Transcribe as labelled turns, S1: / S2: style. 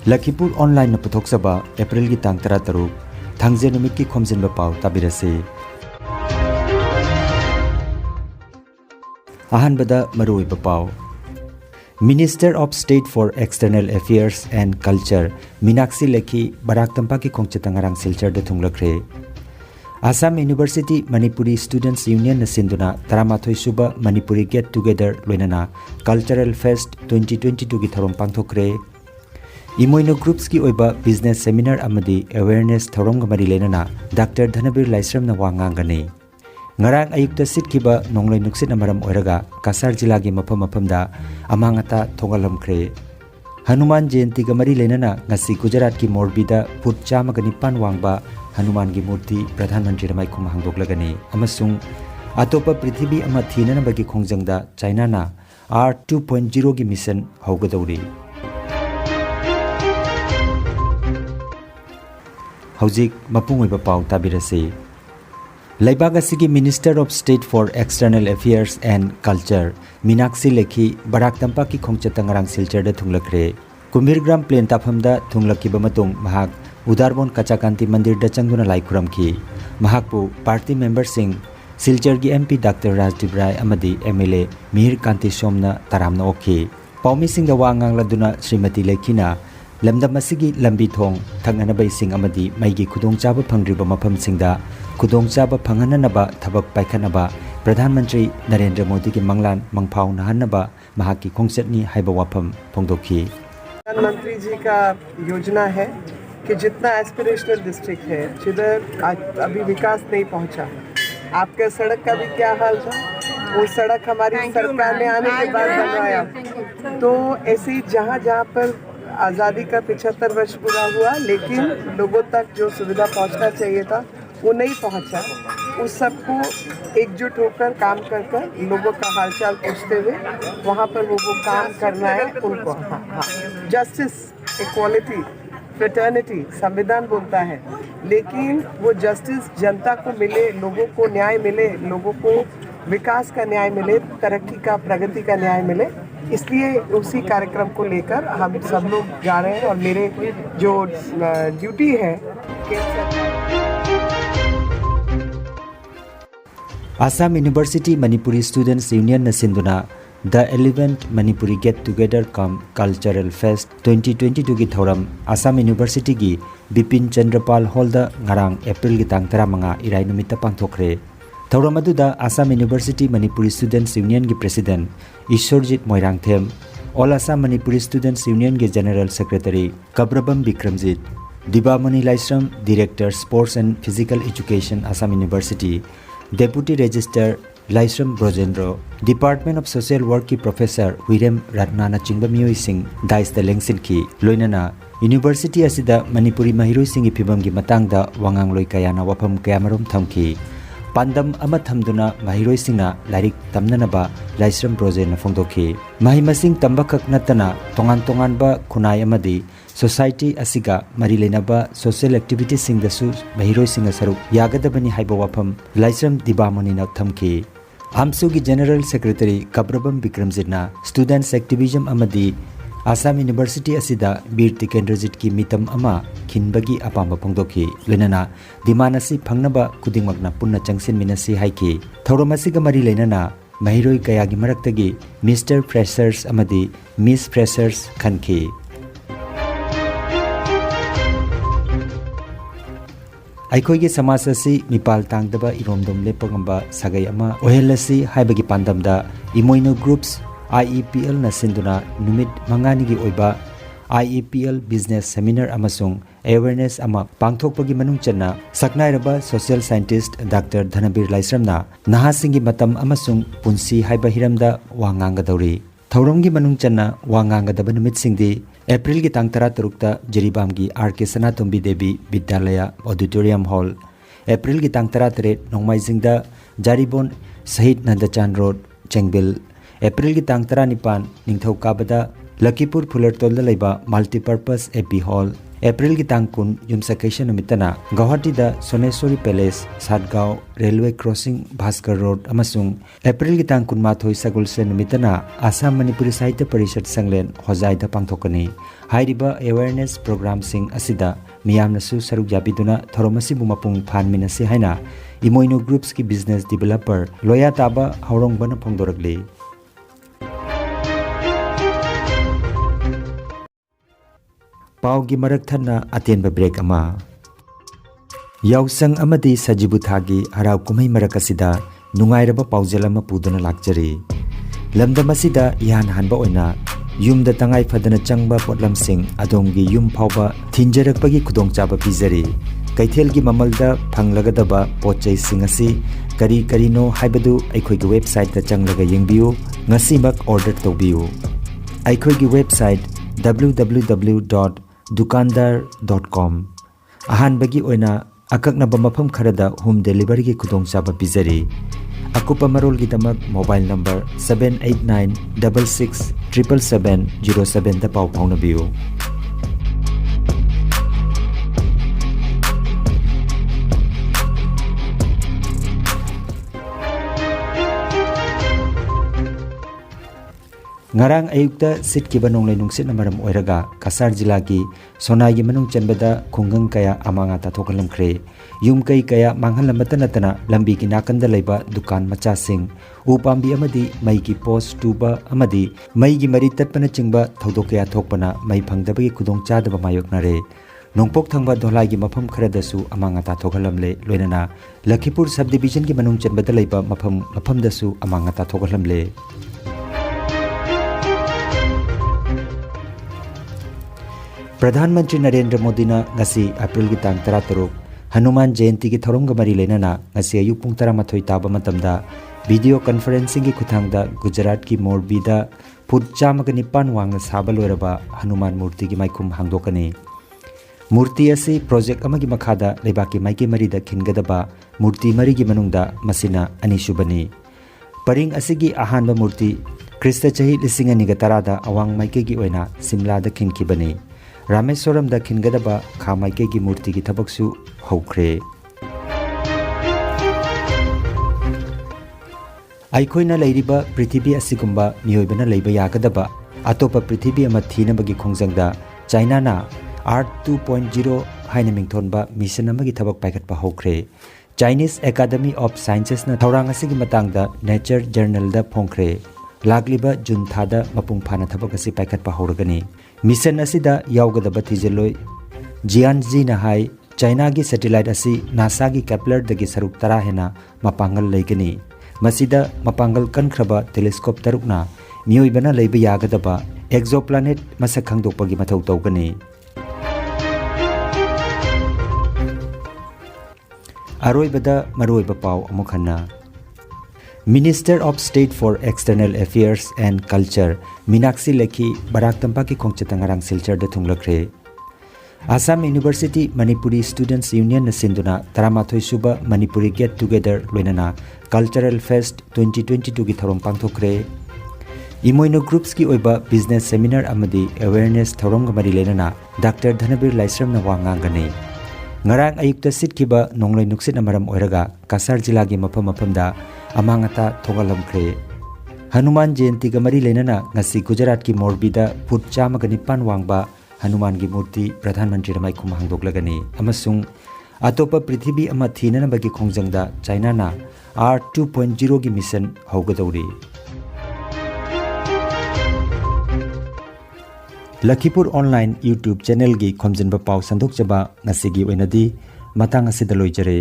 S1: Lakhipuronline na puthokjaba April gi tang 13 thangje numit ki Khomjinba Pao tabirase. Ahanbada maruiba pao. Minister of State for External Affairs and Culture Minaksi Lekhi Barak Tampak ki khongchetangarang silchar da thunglakre. Assam University Manipuri Students Union na sinduna 13 suba Manipuri Get Together loinana Cultural Fest 2022 gi thorom pangthokre. Imoino groups ki oiba business seminar amadi awareness thorom ga mari lenana Dr. Dhanabir Laisram na wangangani. Ngarang ayukta sitkiba nongloi nuksit amaram oiraga Kasar jila gi mapam-mapamda amangata thongalamkre. Hanuman Jayanti ga mari lenana ngasi Gujarat ki Morbida phut 109 wangba Hanuman gi murti Pradhan Mantri ramai khum hangdoklagani amasung atopa prithibhi ama thinana bagi khongjangda China na R 2.0 gi mission haugadawri. Haujik mapungoiba pau tabirase. Laibag asigi Minister of State for External Affairs and Culture Minaksi Lekhi Barak Tampak ki khongchetangarang silchar da thunglakre. Kumbhirgram plain taphamda thunglakiba matung mahak Udarbon Kachakanti Mandir da changduna lai khuramki. Mahakpu party member sing silchar gi MP Dr. Rajdev Rai amadi MLA Mihir Kanti Somna taramna okhi. Paumi sing da wangang laduna Srimati Lekhina lamdam asigi lambi thong thanganabai sing amadi maigi khudongchaba phangriba mafam singda khudongchaba phangananaba thabak paikhanaba Pradhan Mantri Narendra Modi ki manglan mangphau nahanaba mahaki khongchetni haiba wafam phongdokhi.
S2: प्रधानमंत्री जी का योजना है कि जितना aspirational district है जिधर अभी विकास नहीं पहुंचा, आपके सड़क का भी क्या हाल था? वो सड़क हमारी सरकार ने आने के बाद बनवाया। तो ऐसे ही जहाँ जहाँ पर आज़ादी का 75 वर्ष पूरा हुआ लेकिन लोगों तक जो सुविधा पहुंचना चाहिए था वो नहीं पहुंचा। उस सबको एकजुट होकर काम कर लोगों का हालचाल पूछते हुए वहाँ पर वो काम करना है उनको। जस्टिस, इक्वालिटी, फ्रेटर्निटी संविधान बोलता है, लेकिन वो जस्टिस जनता को मिले, लोगों को न्याय मिले, लोगों को विकास का न्याय मिले, तरक्की का, प्रगति का न्याय मिले। इसलिए उसी कार्यक्रम को लेकर हम सब लोग जा रहे हैं और मेरे जो ड्यूटी है
S1: Assam University Manipuri Students Union na sinduna the 11th Manipuri Get Together Come Cultural Fest 2022 gi thoram Assam University gi Bipin Chandrapal Hall da ngarang April gi tang 15 irai numita pangthokre. Thoram aduda Assam University Manipuri Students Union gi President Ishorjit Moirangthem, All Assam Manipuri Students Union gi General Secretary Kabrabam Bikramjit, Dibamani Laisram Director Sports and Physical Education Assam University, Deputy Registrar Laisram Brojendro, Department of Social Work ki Professor Wirem Ratnana Chingba Miyoi Singh Dais da Lengsin ki loinana University asida Manipuri Mahiroi Singh ipibam gi matangda wangangloi kayana wafam kayamarom thamki. Pandam ama thamduna Mahiroi Singna Larik tamnanaba Laisram Brojendra phongdokhi. Mahimasing tambakak natana tongan ba khunai amadi Society asiga mari lenaba social activities sing da su Mahiroi Singha saruk yagadabani haiba wafam Laisram Dibamani na thamki. Amsu gi General Secretary Kabrabam Bikramjitna Students Activism amadi Assam University asida Bir Tikendrajit ki mitam ama khinbagi apamba phongdokhi. Lenana dimanasi phangnaba kudingmakna punna changsin minasi haiki. Thoromasiga mari lenana Mahiroi kayagi maraktagi Mr. Freshers amadi Miss Freshers khanki. Aikoigi samaj asi mipal tangdaba iromdom lepagamba sagai ama ohelasi haibagi pandamda imoino groups IEPL na sinduna numit mangani gi oiba IEPL business seminar amasung awareness ama pangthokpagi manung channa saknairaba social scientist Dr. Dhanabir Laisramna nahasingi matam amasung punsi haiba hiramda wangangadawri. Thauramgi manung channa wangangadaba numit singdi April ki tang 13 ta Jiribam gi RK Sanatombi Devi Vidyalaya Auditorium Hall, April ki tang 13 Nongmaijingda Jaribon Sahid Nandachan Road Chengbil, April ki tang 19 Ningthau Kabada Lakhipur Phulartol da laiba Multipurpose AP Hall, April ki tang kun yumsakaisha numitana Guwahati da Soneswari Palace Satgaon Railway Crossing Bhaskar Road amasung April ki tang kun mathoi sagulse numitana Assam Manipuri Sahitya Parishad Sanglen Hojai da pangthokani hairiba awareness program sing asida miyamnasu saruk yapiduna thoromasi bumapung phanminasi haina Imoino Groups ki business developer Loya Taba Haurong bana phongdorakli Pao gi marak thanna atenba break ama Yausang amadi sajibu thagi harau kumai marak asida nungairaba paujal ama puduna lakjari lamdam asida yan hanba oina yumda tangai phadana changba potlam sing adonggi yum phauba thinjarakpagi khudongchaba pizari kaithel gi mamalda phanglagadaba pochai sing asi kari karino haibadu aikhoi gi website da changlaga yengbiu ngasimak order tobiu aikhoi gi website www.dukandar.com ahan bagi oina akakna bamafam kharada home delivery gi khudongchaba pizari akupa marol gi damak mobile number 7896677707 da pau phaunabiu Ngarang ayukta sitkiba nonglai nungsit namaram oiraga Kasar jila gi Sonai gi manung chanbada khungang kaya amanga ta thokalamkhre yum kai kaya manghalamata natana lambi gi nakanda leiba dukan macha sing upambi amadi mai gi post tuba amadi mai gi mari tatpana chingba thodokya thokpana mai phangdabagi khudong chadaba mayoknare nongpok thangba dholai gi mafam kharadasu amanga ta thokalamle loinana Lakhipur subdivision gi manung chanbada leiba mafam dasu amanga ta thokalamle Pradhan Mantri Narendra Modi na ngasi April gi tang 13 Hanuman Jayanti gi thorong ga mari lenana ngasi ayuk pung 13 taba matamda video conferencing gi khuthangda Gujarat ki Morbi da phut 109 wangna saba loiraba Hanuman Murti gi maikhum hangdokani Murti asi project amagi makhada lebaki maiki mari da khingadaba Murti mari gi manungda masina ani subani Paring asigi ahanba Murti Krista chahi 2010 da awang maiki gi oina Simla da khinkibani Rameswaram da khingadaba khamaike gi murti gi thabaksu haukhre Aikoina leiriba Prithvi asigumba miyoibana leiba yagadaba atopa Prithvi ama thinabagi khongjangda China na Art 2.0 haina mingthonba mission amagi thabak paikhatpa haukhre Chinese Academy of Sciences na thorang asigi matangda Nature Journal da phongkhre Lagliba Jun thada mapung phana thabak asi paikhatpa hauragani Mission asida yaugadaba thijeloi Jianji na hai China gi satellite asi NASA gi Kepler dagi saruk tara hena mapangal leigani masida mapangal kankraba telescope tarukna miyoibana leiba yagadaba exoplanet masak khangdokpagi mathau tawgani aroibada maroiba pau amukhanna Minister of State for External Affairs and Culture Meenakshi Lekhi Barak Tampak ki khongchatang arang silchar da thunglakre Assam University Manipuri Students Union na sinduna 13 suba Manipuri Get Together loinana Cultural Fest 2022 gi thorong pangthokre Imoino Groups ki oiba business seminar amadi awareness thorong mari lenana Dr. Dhanabir Laisram na wangangani Ngarang ayukta sitkiba nongloi nuksit amaram oiraga Kasar jila gi mafam-mafamda amangata thogalamkhre Hanuman Jayanti ga mari lenana ngasi Gujarat ki Morbi da phut 109 wangba Hanuman gi murti Pradhan Mantri ramai khum hangdoklagani amasung atopa Prithvi ama thinana bagi khongjangda China na Art 2.0 gi mission haugadori Lakhipuronline YouTube channel gi Khomjinba Pao sandok chaba ngasi gi oinadi matang asida loijare